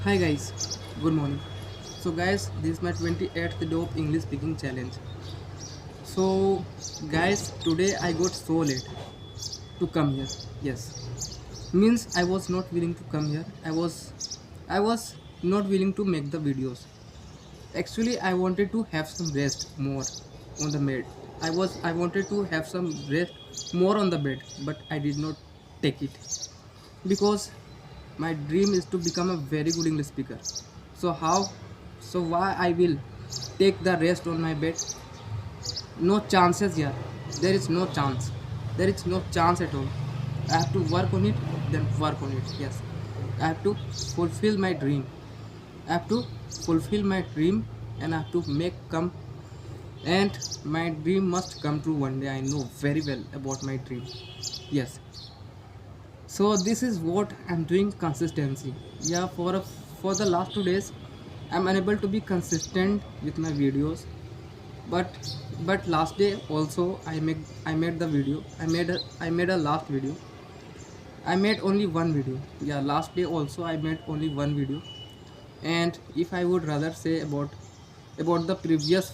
Hi guys, good morning. So guys, this is my 28th day of English speaking challenge. So guys, today I got so late to come here. Yes, means I was not willing to come here. I was not willing to make the videos. Actually, I wanted to have some rest more on the bed. I wanted to have some rest more on the bed, but I did not take it because my dream is to become a very good English speaker. So how? So why I will take the rest on my bed? No chances here. There is no chance. There is no chance at all. I have to work on it, then work on it. Yes. I have to fulfill my dream. I have to fulfill my dream and I have to make come and my dream must come true one day. I know very well about my dream. Yes. So this is what I'm doing consistency. Yeah, for the last 2 days I'm unable to be consistent with my videos, but last day also I made the video. I made a last video. I made only one video. Yeah, last day also I made only one video. And if I would rather say about the previous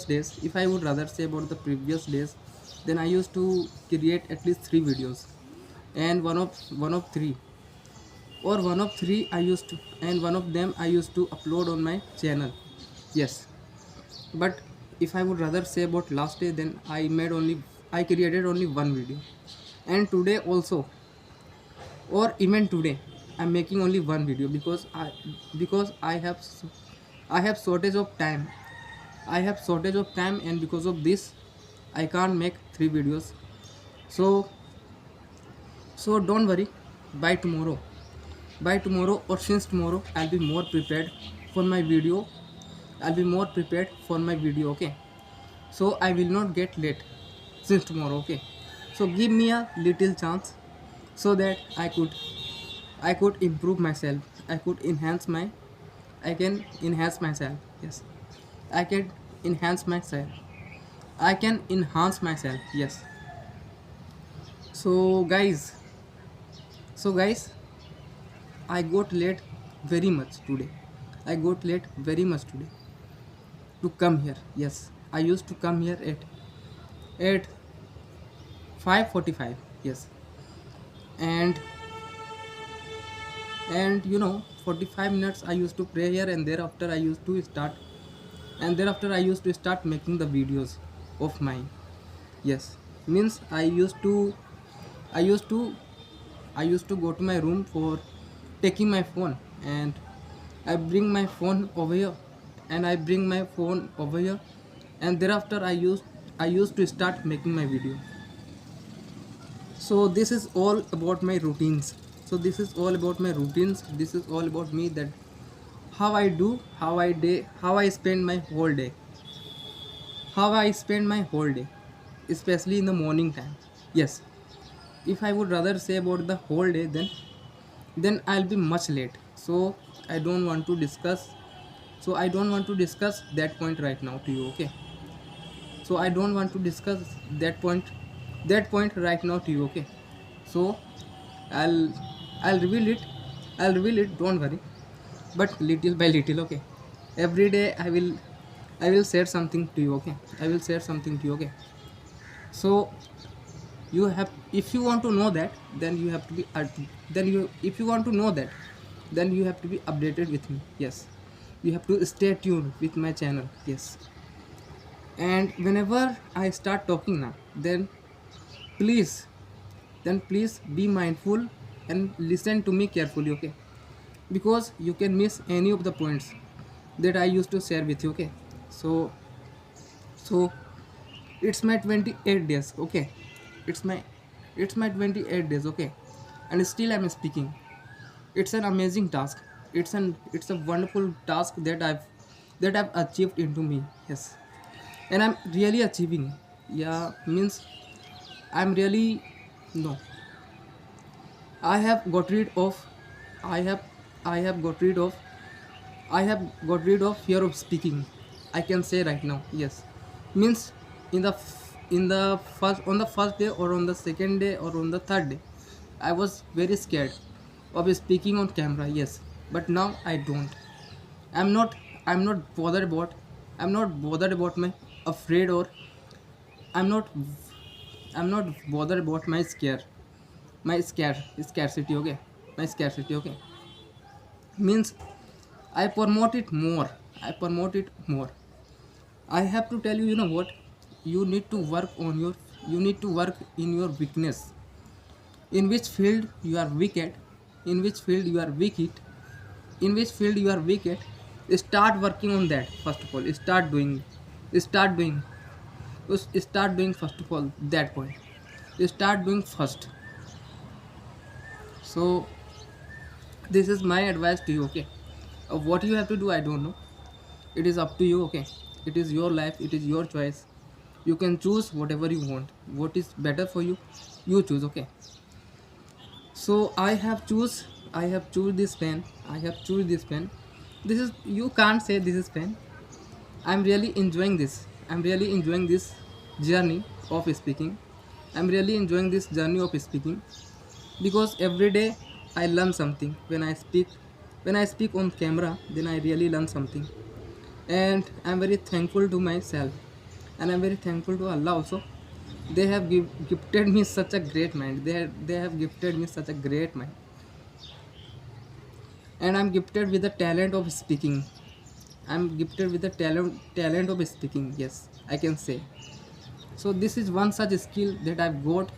days, if I would rather say about the previous days, then I used to create at least 3 videos, and one of three or one of three I used to, and one of them I used to upload on my channel. Yes, but if I would rather say about last day, then I created only one video. And today also, or even today, I'm making only one video because I have shortage of time. I have shortage of time, and because of this I can't make 3 videos. So so don't worry. By tomorrow by tomorrow or since tomorrow, I'll be more prepared for my video. I'll be more prepared for my video. Okay, so I will not get late since tomorrow. Okay, so give me a little chance so that I could improve myself. I can enhance myself. Yes, I can enhance myself. I can enhance myself. Yes. So guys, I got late very much today. I got late very much today to come here. Yes, I used to come here at 5:45. Yes, and 45 minutes I used to pray here, and thereafter I used to start making the videos of mine. Yes, means I used to I used to go to my room for taking my phone, and I bring my phone over here, and thereafter I used to start making my video. So this is all about my routines. This is all about me, that how I spend my whole day, especially in the morning time. Yes, if I would rather say about the whole day, then I'll be much late. I don't want to discuss I don't want to discuss that point right now to you. Okay, so I don't want to discuss that point right now to you. Okay, so I'll I'll reveal it. Don't worry, but little by little. Okay, every day I will share something to you. Okay, I will share something to you. Okay, so you have if you want to know that, then you have to be then you if you want to know that, then you have to be updated with me. Yes, you have to stay tuned with my channel. Yes, and whenever I start talking now, please please be mindful and listen to me carefully. Okay, because you can miss any of the points that I used to share with you. Okay, so so it's my 28 days. Okay, it's my 28 days. Okay, and still I'm speaking. It's an amazing task. It's a wonderful task that I've achieved into me. Yes, and I'm really achieving. Yeah, means I'm really no. I have got rid of. I have I have got rid of. I have got rid of fear of speaking. I can say right now. Yes, means in the first day, or on the second day, or on the third day, I was very scared of speaking on camera. Yes, but now I don't. I'm not i'm not bothered about my afraid, or i'm not I'm not bothered about my scarcity. Okay, my scarcity. Okay, means I promote it more. I promote it more. I have to tell you, you know what? You need to work on your, you need to work in your weakness. In which field you are weak at, in which field you are weak at, in which field you are weak at, start working on that first of all. Start doing, start doing first of all that point. Start doing first. So this is my advice to you. Okay, what you have to do, I don't know. It is up to you. Okay, it is your life, it is your choice. You can choose whatever you want. What is better for you, you choose. Okay, so I have choose this pen. I have choose this pen. This is, you can't say this is pen. I'm really enjoying this. I'm really enjoying this journey of speaking. I'm really enjoying this journey of speaking, because every day I learn something when I speak. When I speak on camera, then I really learn something. And I'm very thankful to myself, and I'm very thankful to Allah also. They have gifted me such a great mind. They have gifted me such a great mind, and I'm gifted with the talent of speaking. I'm gifted with the talent of speaking. Yes, I can say. So this is one such skill that I've got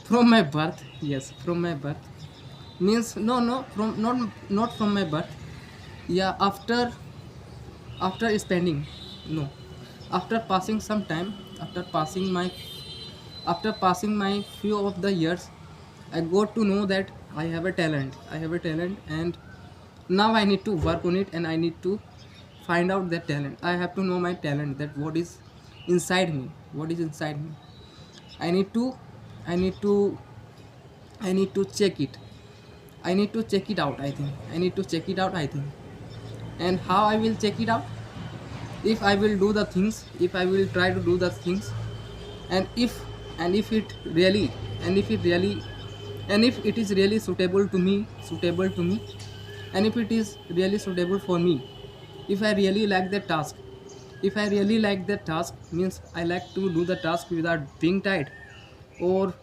from my birth. Yes, from my birth. Means no, no, from not from my birth. Yeah, after spending, no, after passing some time, after passing my few of the years, I got to know that I have a talent. I have a talent, and now I need to work on it, and I need to find out that talent. I have to know my talent, that what is inside me. What is inside me? I need to, I need to, I need to check it. I need to check it out. I think I need to check it out. I think, and how I will check it out? If I will do the things, if I will try to do the things, and if it really, and if it really, and if it is really suitable to me, and if it is really suitable for me, if I really like the task, if I really like the task, means I like to do the task without being tired, or or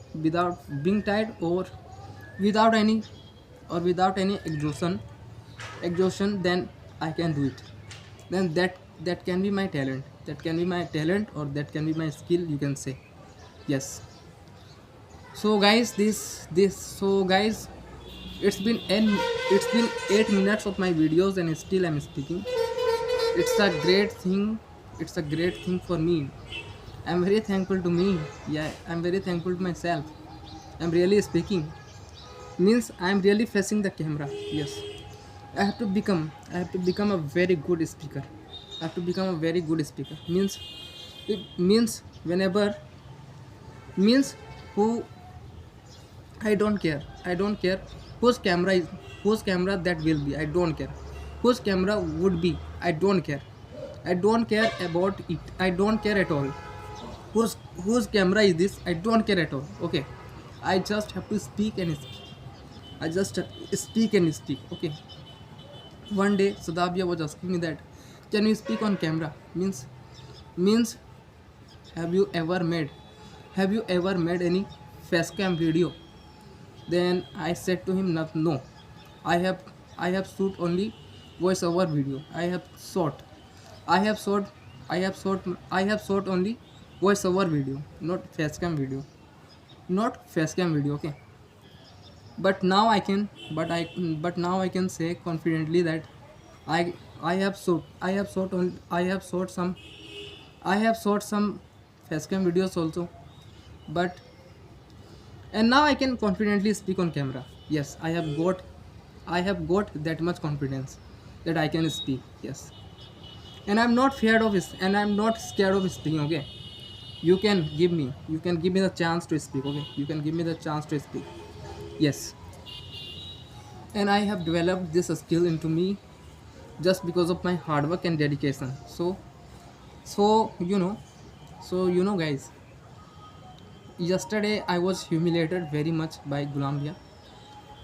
without any, or without any exhaustion, then I can do it. Then that can be my talent. That can be my talent, or that can be my skill, you can say. Yes. So guys, this so guys, it's been it's been 8 minutes of my videos, and still I'm speaking. It's a great thing. It's a great thing for me. I'm very thankful to me. Yeah, I'm very thankful to myself. I'm really speaking. Means I'm really facing the camera. Yes. I have to become a very good speaker. I have to become a very good speaker. Means it means whenever, means who, I don't care. I don't care whose camera is, whose camera that will be. I don't care whose camera would be. I don't care. I don't care about it. I don't care at all. Whose camera is this? I don't care at all. Okay. I just have to speak and speak. I just speak and speak. Okay. One day Sadabia was asking me that, can you speak on camera? Means have you ever made, have you ever made any face cam video? Then I said to him, "No, no. I have I have shoot only voiceover video. I have shot I have shot only voiceover video, not facecam video. Not facecam video, okay. But now I can, but now I can say confidently that I I have shot some, I have shot some facecam videos also. But, and now I can confidently speak on camera. Yes, I have got that much confidence that I can speak. Yes, and I'm not feared of it, and I'm not scared of speaking. Okay, you can give me the chance to speak. Okay, you can give me the chance to speak. Yes, and I have developed this skill into me just because of my hard work and dedication. So you know, guys, yesterday I was humiliated very much by Gulam Bhaiya.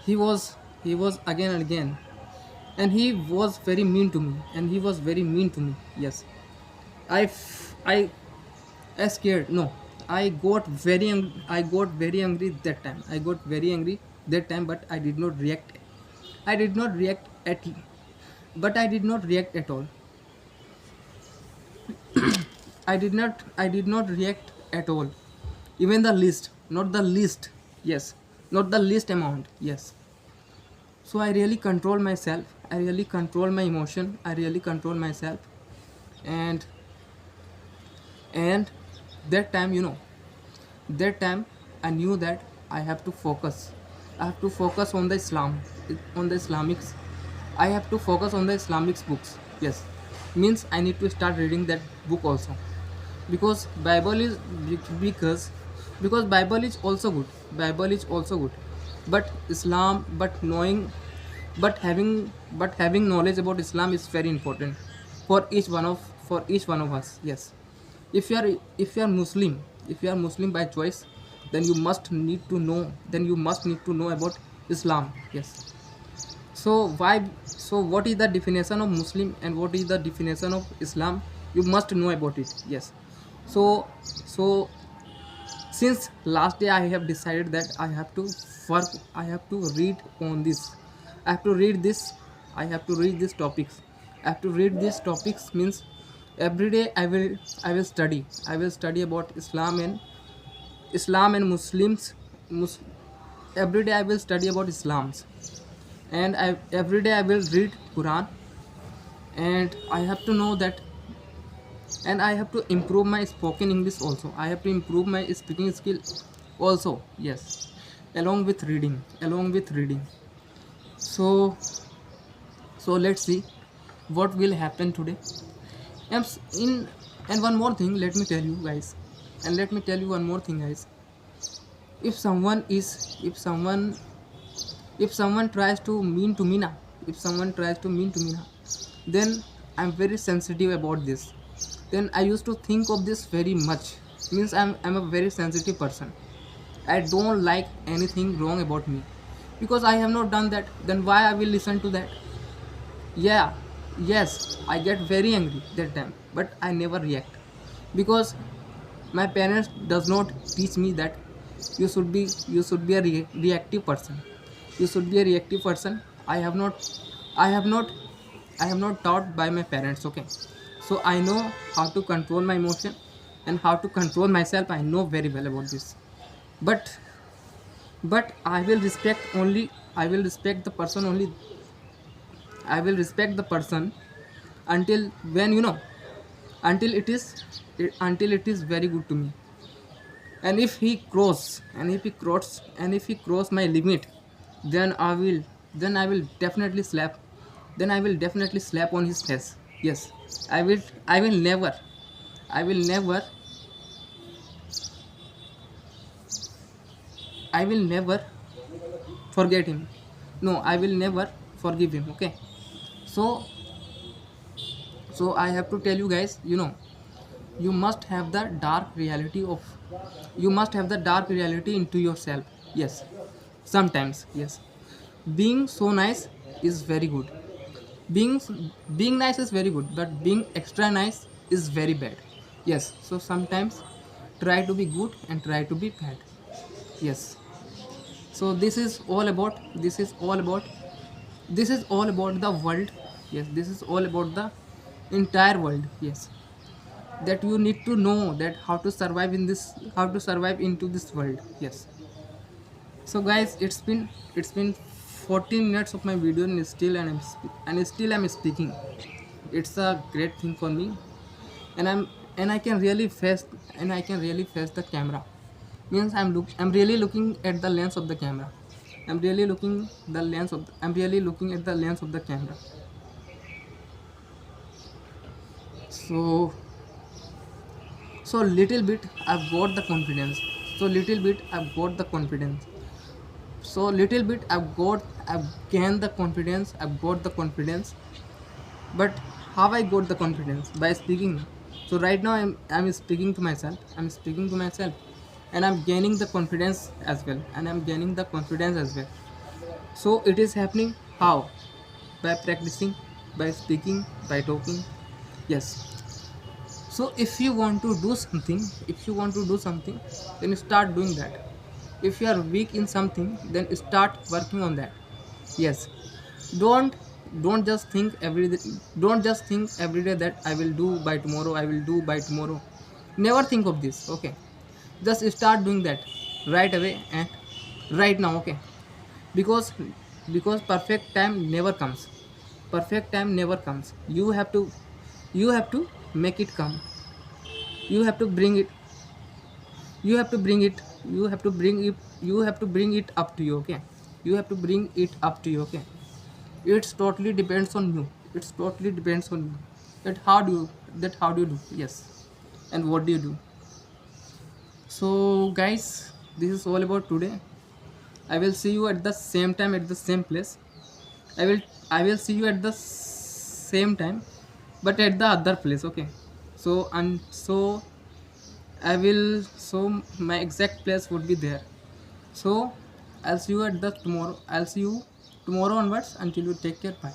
He was again and again. and he was very mean to me, and he was very mean to me. Yes, I scared. No, I got very angry that time. I got very angry that time, but I did not react. I did not react at, but I did not react at all. I did not react at all. Even the least, not the least. Yes, not the least amount. Yes. So I really control myself. I really control my emotion. I really control myself, and and that time, that time I knew that I have to focus. I have to focus on the Islam, on the Islamics. I have to focus on the Islamics books. Yes, means I need to start reading that book also, because Bible is because Bible is also good. Bible is also good, but Islam, but having knowledge about Islam is very important for each one of us. Yes, if you are Muslim, if you are Muslim by choice, then you must need to know, about Islam. Yes. So why? So what is the definition of Muslim and what is the definition of Islam? You must know about it. Yes. So since last day I have decided that I have to work. I have to read on this. I have to read this. I have to read these topics. I have to read these topics means every day I will study. I will study about Islam and Muslims. Mus- every day I will study about Islams, and every day I will read Quran, and I have to know that, and I have to improve my spoken English also. I have to improve my speaking skill also. Yes, along with reading. So let's see what will happen today. And in and one more thing, let me tell you guys, and let me tell you one more thing, guys. If someone is if someone tries to mean to me now, if someone tries to mean to me now, then I'm very sensitive about this. Then I used to think of this very much. Means I'm a very sensitive person. I don't like anything wrong about me, because I have not done that. Then why I will listen to that? Yeah, yes, I get very angry that time, but I never react, because my parents does not teach me that you should be a reactive person. You should be a reactive person. I have not I have not taught by my parents. Okay, so I know how to control my emotion and how to control myself. I know very well about this, but I will respect only. I will respect the person only. I will respect the person until when, until it is until it is very good to me. And if he cross my limit, then I will definitely slap. Then I will definitely slap on his face. Yes, I will never. I will never. I will never forget him. No, I will never forgive him. Okay, so I have to tell you guys, you must have the dark reality of you must have the dark reality into yourself. Yes, sometimes. Yes, being so nice is very good. being being nice is very good, but being extra nice is very bad. Yes, so sometimes try to be good and try to be bad. Yes, so this is all about the world. Yes, this is all about the entire world. Yes, that you need to know that how to survive into this world. Yes. So guys, it's been 14 minutes of my video, and still I'm speaking. It's a great thing for me, and I can really face the camera. Means I'm really looking at the lens of the camera. I'm really looking at the lens of the camera. So little bit I've got the confidence. So little bit I've got the confidence. So little bit I've gained the confidence. I've got the confidence. But how I got the confidence? By speaking. So right now I'm speaking to myself. And I'm gaining the confidence as well. So it is happening how? by practicing, by speaking, by talking. Yes. So if you want to do something, then start doing that. If you are weak in something, then start working on that. Yes. don't don't just think every don't just think every day that I will do by tomorrow, I will do by tomorrow. Never think of this. Okay, just start doing that right away and right now. Okay, because perfect time never comes. Perfect time never comes. You have to make it come. You have to bring it. You have to bring it. You have to bring it up to you. Okay, you have to bring it up to you. Okay, it's totally depends on you. It's totally depends on you that how do you do. Yes, and what do you do. So guys, this is all about today. I will see you at the same time at the same place. I will see you at the same time, but at the other place. Okay, so I will, so my exact place would be there. So I'll see you at the tomorrow. I'll see you tomorrow onwards. Until you, take care. Bye.